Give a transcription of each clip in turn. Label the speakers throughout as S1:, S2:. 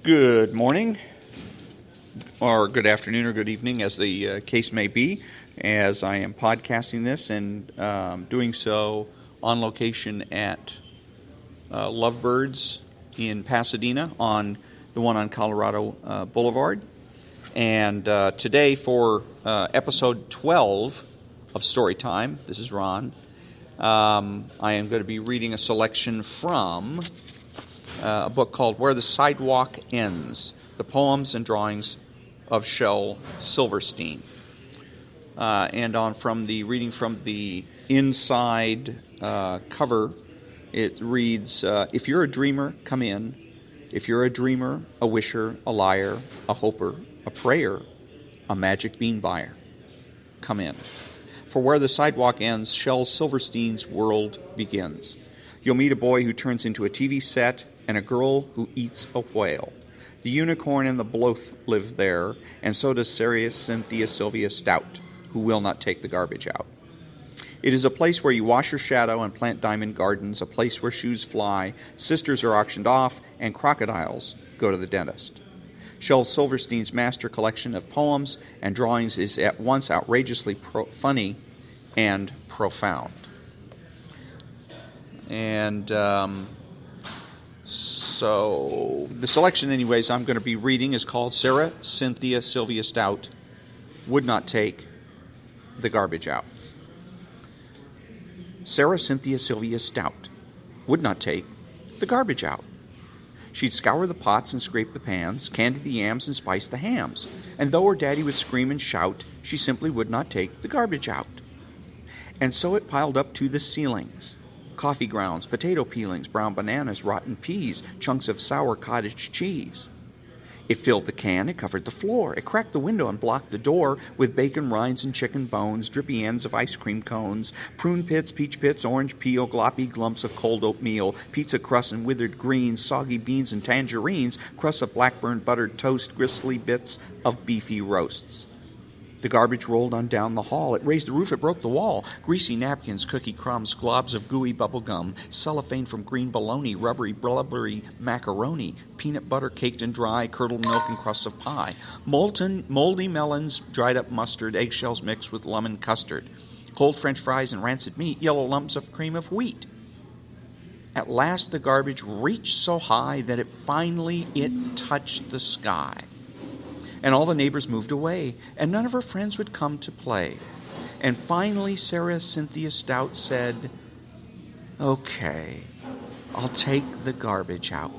S1: Good morning, or good afternoon, or good evening, as the case may be, as I am podcasting this and doing so on location at Lovebirds in Pasadena on the one on Colorado Boulevard. And today for episode 12 of Storytime, this is Ron, I am going to be reading a selection from a book called Where the Sidewalk Ends, the Poems and Drawings of Shel Silverstein. And from the inside cover, it reads, if you're a dreamer, come in. If you're a dreamer, a wisher, a liar, a hoper, a prayer, a magic bean buyer, come in. For where the sidewalk ends, Shel Silverstein's world begins. You'll meet a boy who turns into a TV set and a girl who eats a whale. The unicorn and the bloath live there, and so does Cynthia, Sylvia, Stout, who will not take the garbage out. It is a place where you wash your shadow and plant diamond gardens, a place where shoes fly, sisters are auctioned off, and crocodiles go to the dentist. Shel Silverstein's master collection of poems and drawings is at once outrageously funny and profound. And so the selection, anyways, I'm going to be reading is called Sarah, Cynthia, Sylvia, Stout Would Not Take the Garbage Out. Sarah, Cynthia, Sylvia, Stout would not take the garbage out. She'd scour the pots and scrape the pans, candy the yams and spice the hams. And though her daddy would scream and shout, she simply would not take the garbage out. And so it piled up to the ceilings. Coffee grounds, potato peelings, brown bananas, rotten peas, chunks of sour cottage cheese. It filled the can, it covered the floor, it cracked the window and blocked the door with bacon rinds and chicken bones, drippy ends of ice cream cones, prune pits, peach pits, orange peel, gloppy glumps of cold oatmeal, pizza crusts and withered greens, soggy beans and tangerines, crusts of blackburn buttered toast, gristly bits of beefy roasts. The garbage rolled on down the hall. It raised the roof, it broke the wall. Greasy napkins, cookie crumbs, globs of gooey bubble gum, cellophane from green bologna, rubbery, blubbery macaroni, peanut butter caked and dry, curdled milk and crusts of pie, moldy melons, dried up mustard, eggshells mixed with lemon custard, cold French fries and rancid meat, yellow lumps of cream of wheat. At last the garbage reached so high that it touched the sky. And all the neighbors moved away, and none of her friends would come to play. And finally, Sarah Cynthia Stout said, "Okay, I'll take the garbage out."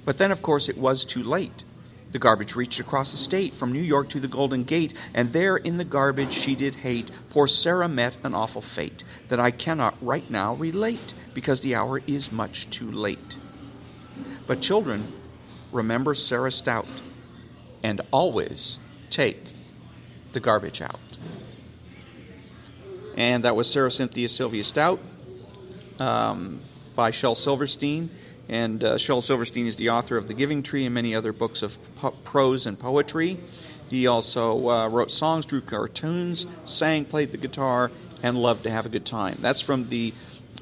S1: But then, of course, it was too late. The garbage reached across the state, from New York to the Golden Gate, and there in the garbage she did hate, poor Sarah met an awful fate that I cannot right now relate, because the hour is much too late. But children, remember Sarah Stout, and always take the garbage out. And that was Sarah Cynthia Sylvia Stout by Shel Silverstein. And Shel Silverstein is the author of The Giving Tree and many other books of prose and poetry. He also wrote songs, drew cartoons, sang, played the guitar, and loved to have a good time. That's from the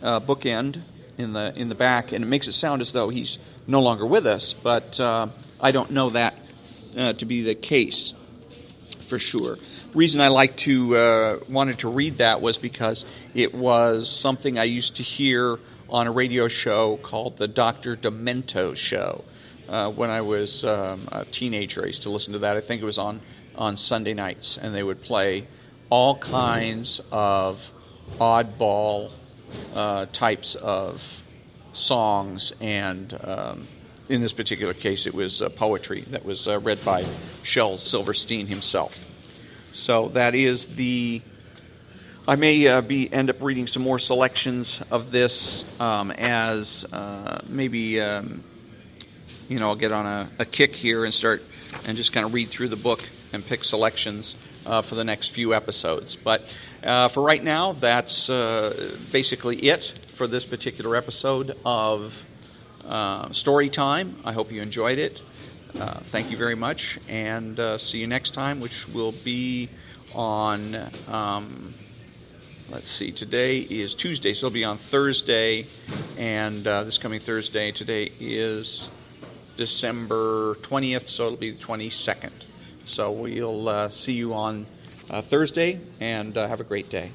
S1: bookend in the back, and it makes it sound as though he's no longer with us, but I don't know that to be the case for sure. Reason I wanted to read that was because it was something I used to hear on a radio show called the Dr. Demento Show when I was a teenager. I used to listen to that. I think it was on Sunday nights, and they would play all kinds of oddball types of songs, and in this particular case, it was poetry that was read by Shel Silverstein himself. So that is I may end up reading some more selections of this as maybe I'll get on a kick here and start and just kind of read through the book and pick selections for the next few episodes. But for right now, that's basically it for this particular episode of Story Time. I hope you enjoyed it. Thank you very much, and see you next time, which will be on, let's see, today is Tuesday, so it'll be on Thursday, and this coming Thursday, today is December 20th, so it'll be the 22nd. So we'll see you on Thursday, and have a great day.